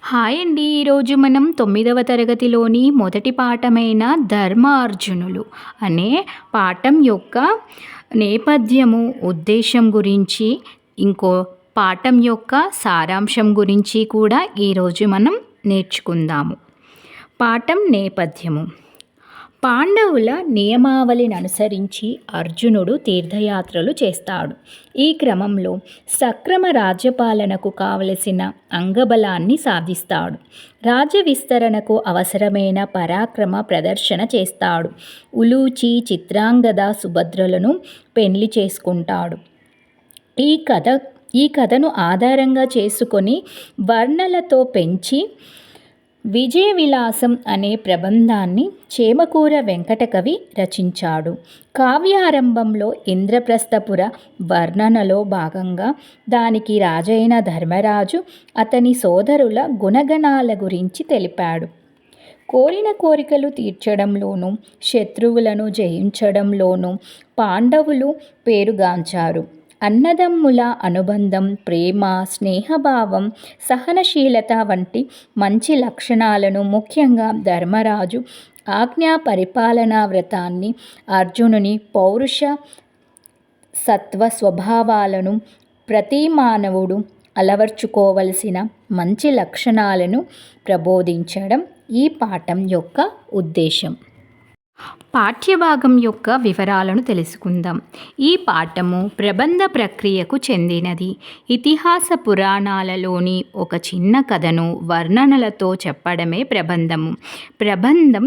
Hi అండి. ఈరోజు మనం 9వ తరగతిలోని మొదటి పాఠమైన ధర్మార్జునులు అనే పాఠం యొక్క నేపథ్యము, ఉద్దేశం గురించి, ఇంకో పాఠం యొక్క సారాంశం గురించి కూడా ఈరోజు మనం నేర్చుకుందాము. పాఠం నేపథ్యము. పాండవుల నియమావళిని అనుసరించి అర్జునుడు తీర్థయాత్రలు చేస్తాడు. ఈ క్రమంలో సక్రమ రాజ్యపాలనకు కావలసిన అంగబలాన్ని సాధిస్తాడు. రాజ్య విస్తరణకు అవసరమైన పరాక్రమ ప్రదర్శన చేస్తాడు. ఉలూచి, చిత్రాంగద, సుభద్రలను పెళ్లి చేసుకుంటాడు. ఈ కథను ఆధారంగా చేసుకొని వర్ణనలతో పెంచి విజయ విలాసం అనే ప్రబంధాన్ని చేమకూర వెంకటకవి రచించాడు. కావ్యారంభంలో ఇంద్రప్రస్థపుర వర్ణనలో భాగంగా దానికి రాజైన ధర్మరాజు అతని సోదరుల గుణగణాల గురించి తెలిపాడు. కోరిన కోరికలు తీర్చడంలోనూ శత్రువులను జయించడంలోనూ పాండవులు పేరుగాంచారు. అన్నదమ్ముల అనుబంధం, ప్రేమ, స్నేహభావం, సహనశీలత వంటి మంచి లక్షణాలను, ముఖ్యంగా ధర్మరాజు ఆజ్ఞా పరిపాలనా వ్రతాన్ని, అర్జునుని పౌరుష సత్వ స్వభావాలను, ప్రతి మానవుడు అలవర్చుకోవలసిన మంచి లక్షణాలను ప్రబోధించడం ఈ పాఠం యొక్క ఉద్దేశం. పాఠ్యభాగం యొక్క వివరాలను తెలుసుకుందాం. ఈ పాఠము ప్రబంధ ప్రక్రియకు చెందినది. ఇతిహాస పురాణాలలోని ఒక చిన్న కథను వర్ణనలతో చెప్పడమే ప్రబంధము. ప్రబంధం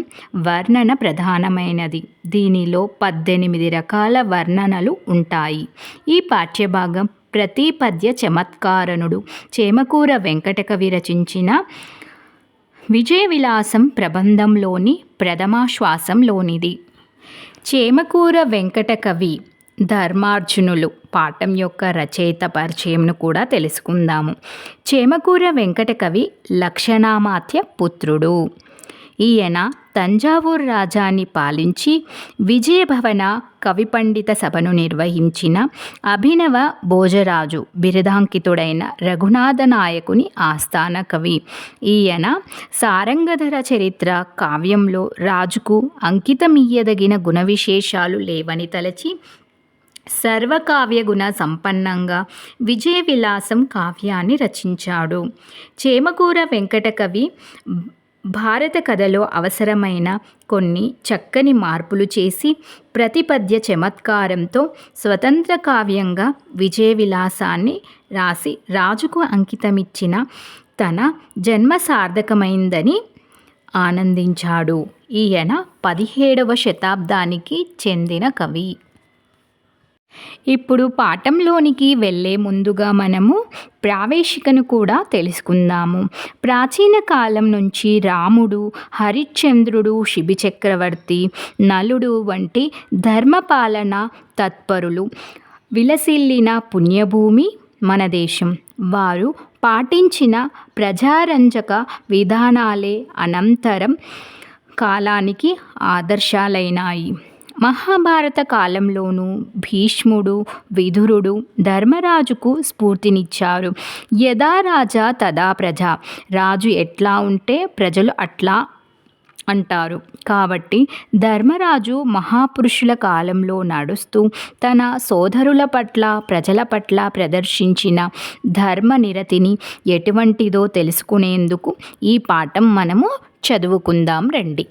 వర్ణన ప్రధానమైనది. దీనిలో 18 రకాల వర్ణనలు ఉంటాయి. ఈ పాఠ్యభాగం ప్రతి పద్య చమత్కారణుడు చేమకూర వెంకటకవి రచించిన విజయ విలాసం ప్రబంధంలోని ప్రథమాశ్వాసంలోనిది. చేమకూర వెంకటకవి ధర్మార్జునులు పాఠం యొక్క రచయిత పరిచయంను కూడా తెలుసుకుందాము. చేమకూర వెంకటకవి లక్షణామాత్య పుత్రుడు. ఈయన తంజావూరు రాజాన్ని పాలించి విజయభవన కవి పండిత సభను నిర్వహించిన అభినవ భోజరాజు బిరుదాంకితుడైన రఘునాథ నాయకుని ఆస్థాన కవి. ఈయన సారంగధర చరిత్ర కావ్యంలో రాజుకు అంకితమియ్యదగిన గుణ విశేషాలు లేవని తలచి సర్వకావ్య గుణ సంపన్నంగా విజయ విలాసం కావ్యాన్ని రచించాడు. చేమకూర వెంకటకవి భారత కథలో అవసరమైన కొన్ని చక్కని మార్పులు చేసి ప్రతిపద్య చమత్కారంతో స్వతంత్ర కావ్యంగా విజయ విలాసాన్ని రాసి రాజుకు అంకితమిచ్చిన తన జన్మ సార్థకమైందని ఆనందించాడు. ఈయన 17వ శతాబ్దానికి చెందిన కవి. ఇప్పుడు పాఠంలోనికి వెళ్ళే ముందుగా మనము ప్రావేశికను కూడా తెలుసుకుందాము. ప్రాచీన కాలం నుంచి రాముడు, హరిశ్చంద్రుడు, శిబి చక్రవర్తి, నలుడు వంటి ధర్మపాలన తత్పరులు విలసిల్లిన పుణ్యభూమి మన దేశం. వారు పాటించిన ప్రజారంజక విధానాలే అనంతరం కాలానికి ఆదర్శాలైనాయి. మహాభారత కాలంలోనూ భీష్ముడు, విదురుడు ధర్మరాజుకు స్ఫూర్తినిచ్చారు. యథా రాజా తదా ప్రజ. రాజు ఎట్లా ఉంటే ప్రజలు అట్లా అంటారు. కాబట్టి ధర్మరాజు మహాపురుషుల కాలంలో నడుస్తూ తన సోదరుల పట్ల, ప్రజల పట్ల ప్రదర్శించిన ధర్మనిరతిని ఎటువంటిదో తెలుసుకునేందుకు ఈ పాఠం మనము చదువుకుందాం రండి.